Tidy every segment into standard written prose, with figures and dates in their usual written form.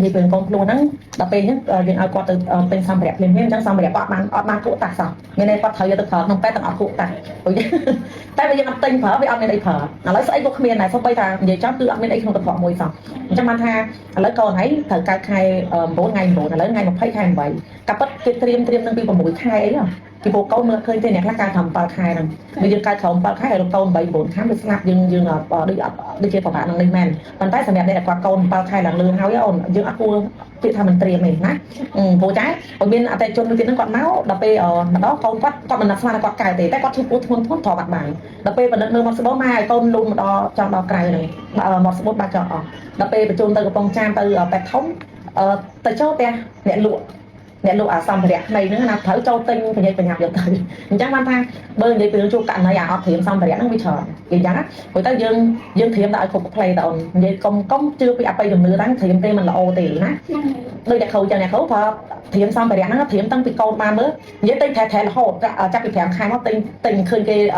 និយាយពីកូនខ្លួនហ្នឹងដល់ពេលហ្នឹងយើងឲ្យគាត់ទៅទិញសម្ភារៈភ្លាមៗអញ្ចឹងសម្ភារៈគាត់បានគក់តាក់សោះមានន័យគាត់ត្រូវយកទៅប្រើក្នុងពេទ្យទាំងអត់គក់តាក់តែបើយើងអត់ទិញប្រើវាអត់មានអីប្រើឥឡូវស្អីក៏គ្មានដែរសូម្បីថានិយាយចំគឺអត់មានអីក្នុងកន្ត្រកមួយសោះអញ្ចឹងបានថាឥឡូវកូនហើយត្រូវកើតខែ9ថ្ងៃ9ឥឡូវថ្ងៃ20ខែ8កាពិតគេត្រៀមនឹងពី6ខែអីពីពួកកូនមើលឃើញទេអ្នកខ្លះកើតត្រឹម7ខែហ្នឹងវាយើងកើតត្រឹម7ខែហើយកូន3 9ខែវាស្ងាត់យើងដូចជាប្រហែលនឹងនេះមែនប៉ុន្តែសម្រាប់អ្នកគាត់កូន7ខែឡើងលើហើយអូនយើងអត់គួរពាក្យថាមិនត្រៀមទេណាព្រោះចាបើមានអតិថិជនមួយទៀតហ្នឹងគាត់មកដល់ពេលម្ដងកូនគាត់មិនស្មានថាគាត់កើតទេតែគាត់ឈឺពោះធ្ងន់ធ្ងរធំអត់បានដល់ពេលបណ្ឌិតមើលមកស្បោម៉ែឲ្យកូនលូនមកដល់ចង់ដល់ក្រៅហ្នឹងមកស្បោបាត់ចង់អស់ដល់ពេលបញ្ជូនទៅកំពង់ចាមទៅពេទ្យធំទៅចូលផ្ទះអ្នកលក់អាសម្ភារៈថ្មីហ្នឹងណាត្រូវចូលទិញបញ្ញាយកទៅអញ្ចឹងបានថាបើនិយាយពីរឿងជួបករណីអាអត់ត្រៀមសម្ភារៈហ្នឹងវាច្រើនគេអញ្ចឹងណាព្រោះទៅយើងត្រៀមតែឲ្យគ្រប់ផ្លេតអូននិយាយកុំជឿពីអបិយជំនឿហ្នឹងត្រៀមទេមិនល្អទេណាដូចតែគ្រូចឹងអ្នកគ្រូប្រើត្រៀមសម្ភារៈហ្នឹងត្រៀមតាំងពីកូនបានមើលនិយាយទិញថែរហូតចាប់ពី5ខែមកទិញឃើញគេ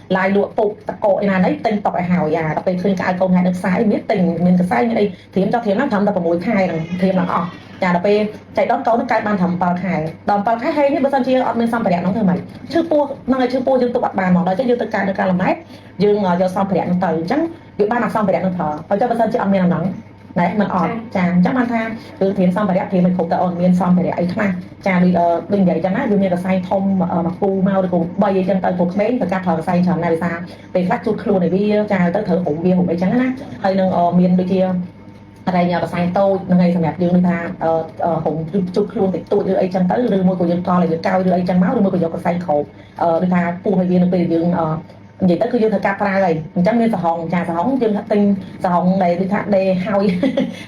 ឡាយលក់ពុកតកោឯណានេះទិញតុកឲ្យហើយដល់ពេលឃើញកៅកូនហែនៅខ្សែមានទិញមានកសែមានអីត្រៀមហ្នឹងត្រឹមតែ6ខែហ្នឹងត្រៀមឡើងអស់ចាដល់ពេលចៃដន្យកូននឹងកើតបានត្រឹម7ខែដល់7ខែហេនេះបើសិនជាអត់មានសម្ភារៈហ្នឹងធ្វើម៉េចឈឺពោះហ្នឹងឲ្យឈឺពោះយើងទុកអត់បានមកដល់ចឹងយើងទៅកើតនៅកាលម៉ែតយើងយកសម្ភារៈហ្នឹងទៅអញ្ចឹងវាបានអាសម្ភារៈហ្នឹងប្រើហើយចុះបើសិនជាអត់មានអាហ្នឹងណែមិនអត់ចាអញ្ចឹងបានថាគឺត្រៀមសម្ភារៈត្រៀមឲ្យគ្រប់តើអូនមានសម្ភារៈអីខ្លះចាដូចនិយាយចឹងណាវាមានកសែងធំមកគូមកឬក៏3អីចឹងទៅពួកក្មេងទៅកាត់ប្រើកសែងច្រើនណាស់វាថាពេលខ្លះជួតខ្លួនឲ្យវាចាទៅត្រូវរុំវារុំអីចឹងណាហើយនឹងមានដូចជាអរ៉ៃញ៉ាកសែងតូចនឹងឯងសម្រាប់យើងដូចថាហុំជុកខ្លួនតិចតួចឬអីចឹងទៅឬមួយក៏យើងកលឲ្យវាកោយឬអីចឹងមកឬមួយក៏យកកសែងគ្របដូចថាពុះឲ្យវានៅពេលយើងនិយាយទៅគឺយើងត្រូវការប្រើហើយអញ្ចឹងមានសហងចាសហងយើងទិញសហងដែលដូចថាដេហើ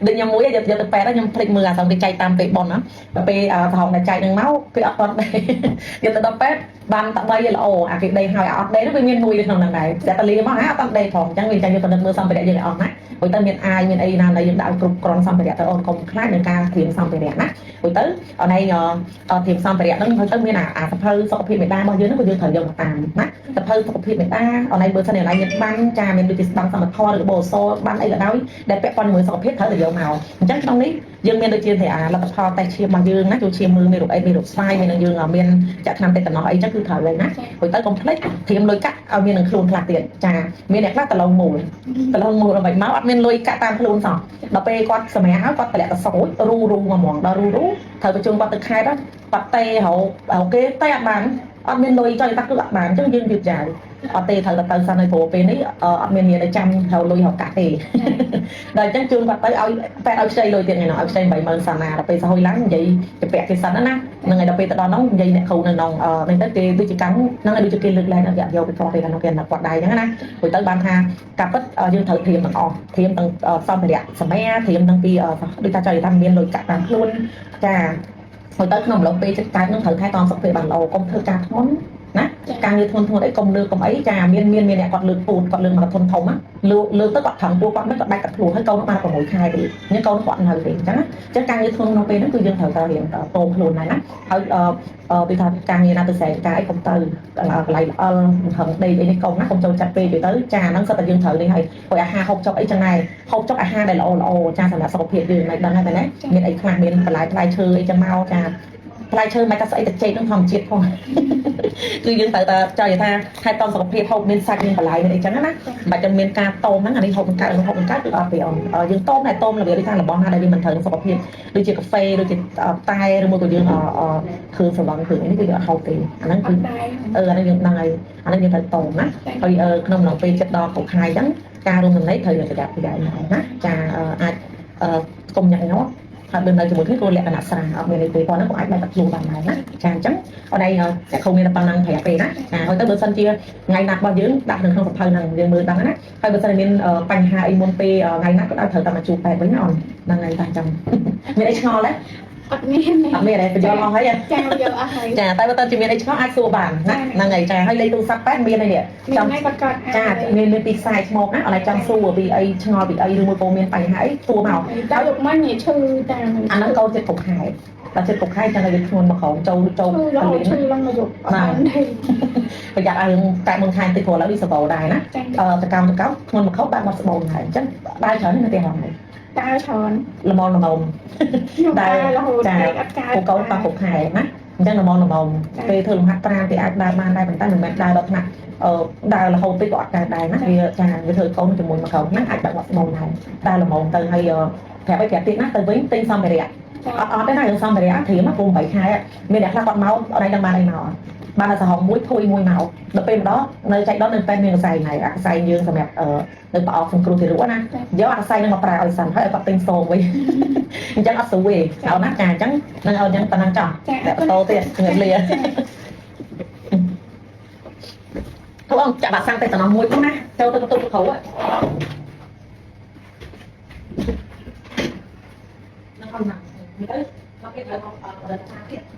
យដូចខ្ញុំមួយយកទៅពេទ្យខ្ញុំភ្លេចមើលអាសហងគេចែកតាមពេទ្យប៉ុនណាដល់ពេលសហងដែលចែកនឹងមកគេអត់ទាន់ដេយកទៅដល់ពេទ្យបានតែ3ល្អអាគេដេហើយអត់ដេនោះវាមានមួយនៅក្នុងហ្នឹងដែរតែតលីមកហ่าអត់តាន់ដេផងអញ្ចឹងវាចាញ់យកបណ្ឌិតមើលសម្ភារៈយើងឲ្យអស់ណាព្រោះទៅមានអាយមានអីណាដែលយើងដាក់ឲ្យគ្រប់គ្រាន់សម្ភារៈទៅអូនកុំខ្លាចនឹងការត្រៀមសម្ភារៈណាព្រោះទៅអូនឯងត្រៀមសម្ភារៈហ្នឹងហើយទៅមានអាសភៅសុខភាពមេដារបស់យើងហ្នឹងក៏យើងត្រូវយកមកតាមណាសភៅសុខភាពមេដាអូនឯងបើសិនឯងមានបានចាមានដូចជាស្បាំងសមត្ថឬក៏បោសបានអីក៏ដោយដែលពាក់ព័ន្ធជាមួយសុខភាពត្រូវតែយកមកអញ្ចឹងក្នុងនេះយើងមានដូចជាលទ្ធផលតេស្តឈាមរបស់យើងណាចូលឈាមមើលមានរូបអីមានរូបស្វាយមាននឹងយើងមានចាក់ថ្នាំតេតាណូសអីចឹងគឺត្រូវហើយណាព្រោះទៅកុំភ្លេចត្រៀមលុយកាក់ឲ្យមាននឹងខ្លួនខ្លះទៀតចាមានអ្នកខ្លះតឡងមូលដើម្បីមកអត់មានលុយកាក់តាមខ្លួនសោះដល់ពេលគាត់សម្រាប់ហើយគាត់តម្លាក់ទៅសោចរូមកហ្មងដល់រូត្រូវបញ្ជូនគាត់ទៅខេត្តគាត់តេហៅគេតេអត់បានអត់មានលុយចុយតាគឺអត់បានអញ្ចឹងយើងយឺតយ៉ាវអត់ទេត្រូវទៅសិនឲ្យព្រោះពេលនេះអត់មានមានចាំហៅលុយហៅកាក់ទេដល់អញ្ចឹងជូនគាត់ទៅឲ្យប៉ែឲ្យខ្ចីលុយទៀតហ្នឹងឲ្យខ្ចី80000សាណាដល់ពេលសហុយឡើងនិយាយទៅពាក់គេសិនណាហ្នឹងហើយដល់ពេលទៅដល់ហ្នឹងនិយាយអ្នកគ្រូនៅក្នុងនេះទៅគេដូចជាកម្មហ្នឹងហើយដូចជាគេលើកលែងយកទៅគាត់ពេលហ្នឹងគេណាគាត់ដែរអញ្ចឹងណាព្រោះទៅបានថាការពិតយើងត្រូវត្រៀមទាំងអស់ត្រៀមទាំងសម្ភារៈសម្ភារត្រៀមទាំងពីដូចថាចង់និយាយថាមានលុយកាក់តាមខ្លួនចាហើយទៅក្នុងអំឡុងពេលចិត្តកើតនឹងត្រូវថែទាំសុខភាពបានល្អកុំធ្វើការធ្ងន់ណាការងារធ្ងន់អីកុំលើកុំអីចាមានអ្នកគាត់លើកពូនគាត់លើកមកធំធំណាលើកទៅគាត់ថឹងពោះគាត់មិនគាត់ដាច់កាត់ខ្លួនហើយកូនបាន6ខែទេនេះកូនគាត់នៅទេអញ្ចឹងណាអញ្ចឹងការងារធ្ងន់ក្នុងពេលហ្នឹងគឺយើងត្រូវតែរៀនតោខ្លួនដែរណាហើយពីថាការងារណាទៅស្រែកការអីកុំទៅកន្លែងល្អិលហឹងដេកអីនេះកុំណាកុំចូលចិត្តពេកទៅចាហ្នឹងសិតតែយើងត្រូវនេះហើយព្រោះអាហារហូបចុកអីចឹងដែរហូបចុកអាហារដែលល្អចាសម្រាប់សុខភាពយើងមិនដឹងហើយមែនទេមានអីខ្លះមានបន្លែផ្លែឈើអីចឹងមកចាផ្លែឈើមិនថាស្អីតែចេកនឹងធម្មជាតិផងគឺយើងត្រូវតែចង់និយាយថាថែទាំសុខភាពហូបមានសាច់មានបន្លែមានអីចឹងណាមិនបាច់តែមានការតោមហ្នឹងអានេះហូបបង្កើតគឺអត់ទេយើងតោមតែតោមរបៀបដូចថារបស់ណាដែលវាមិនត្រូវសុខភាពដូចជាកាហ្វេដូចជាតែឬមួយក៏យើងគ្រឿងស្រវឹងគ្រឿងនេះគឺយើងអត់ហូបទេអាហ្នឹងគឺអាហ្នឹងយើងដឹងហើយអាហ្នឹងយើងត្រូវតោមណាហើយក្នុងអំឡុងពេលចិត្តដល់គ្រប់ខែអញ្ចឹងការរួមចំណែកត្រូវយើងប្រយ័ត្នណាចាអាចកុំញ៉ាំញ៉ាំហើយបើនៅជាមួយគ្នាគួរលក្ខណៈស្រាលអត់មានអីទេប៉ុណ្ណឹងក៏អាចបែកបាត់ខ្លួនបានដែរណាចាអញ្ចឹងអត់ឯងតែគ្រូមានតែប៉ុណ្ណឹងប្រាប់ទេណាចាហើយទៅបើសិនជាថ្ងៃណាត់របស់យើងដាក់នៅក្នុងសភៅហ្នឹងយើងមើលដឹងណាហើយបើសិនជាមានបញ្ហាអីមុនពេលថ្ងៃណាត់ក៏ត្រូវតែមកជួបពេទ្យវិញណាអូនហ្នឹងហើយតែអញ្ចឹងមានអីឆ្ងល់ទេអត់មានទេបញ្យល់អស់ហើយចាយកអស់ហើយចាតែបើតើជាមានអីឆ្ងល់អាចសួរបានណាហ្នឹងហើយចាហើយលេខទូរស័ព្ទពេទ្យមានអីនេះចាំឲ្យគាត់ចាមានពីខ្សែឈ្មោះណាអត់ឲ្យចង់សួរពីអីឆ្ងល់ពីអីឬមួយក៏មានបញ្ហាអីសួរមកដល់យកមកនិយាយឈឺតាមអាហ្នឹងកូនចិត្តពុកខែដល់ចិត្តពុកខែចឹងឲ្យវាធ្ងន់មកក្រោមចូលឈឺឡើងមកយកបានទេប្រយ័ត្នឲ្យតែមុនខែតិចព្រោះឥឡូវវាសបោដែរណាតកោធ្ងន់មកក្រោមបានមកស្បោដែរអញ្ចឹងបាយច្រើននៅផ្ទះហ្នឹង cao tròn ល្មមល្មម ដែល ចា រហូតពេកអត់កើត កូនប៉ះពុកខែណាអញ្ចឹងល្មមល្មមពេលធ្វើលំហាត់ប្រាណគេអាចដើរបានដែរប៉ុន្តែមិនមែនដើរដល់ថ្នាក់ដើររហូតពេកក៏អត់កើតដែរណាវាចាវាធ្វើកូនជាមួយមកកូនហ្នឹងអាចបាក់បាក់ស្មងដែរដើរល្មមទៅហើយប្រាប់ឲ្យប្រាប់ទៀតណាទៅវិញទិញសម្ភារៈអត់ទេណារឿងសម្ភារៈធៀមពុំ8ខែមានអ្នកខ្លះគាត់មកអត់ដឹងបានអីមកបានតែសហងមួយធួយមួយមកដល់ពេលម្ដងនៅចែកដល់នៅពេទ្យមានកសែងហើយអាកសែងយើងសម្រាប់នៅប្រអប់សង្គ្រោះទីរក់ណាយកអាកសែងនឹងមកប្រើឲ្យសិនហើយឲ្យគាត់ទិញសងវិញអញ្ចឹងអត់ស្រួលទេឲ្យណាចាអញ្ចឹងនឹងឲ្យអញ្ចឹងប៉ុណ្ណឹងចោះតែបន្តទៀតងើបលាពួកអង្គចាក់បាក់សាំងទៅតំណមួយផងណាចូលទៅទៅគ្រូហ្នឹងអត់ណាទៅមកគេទៅមកអត់ដល់ថាទៀត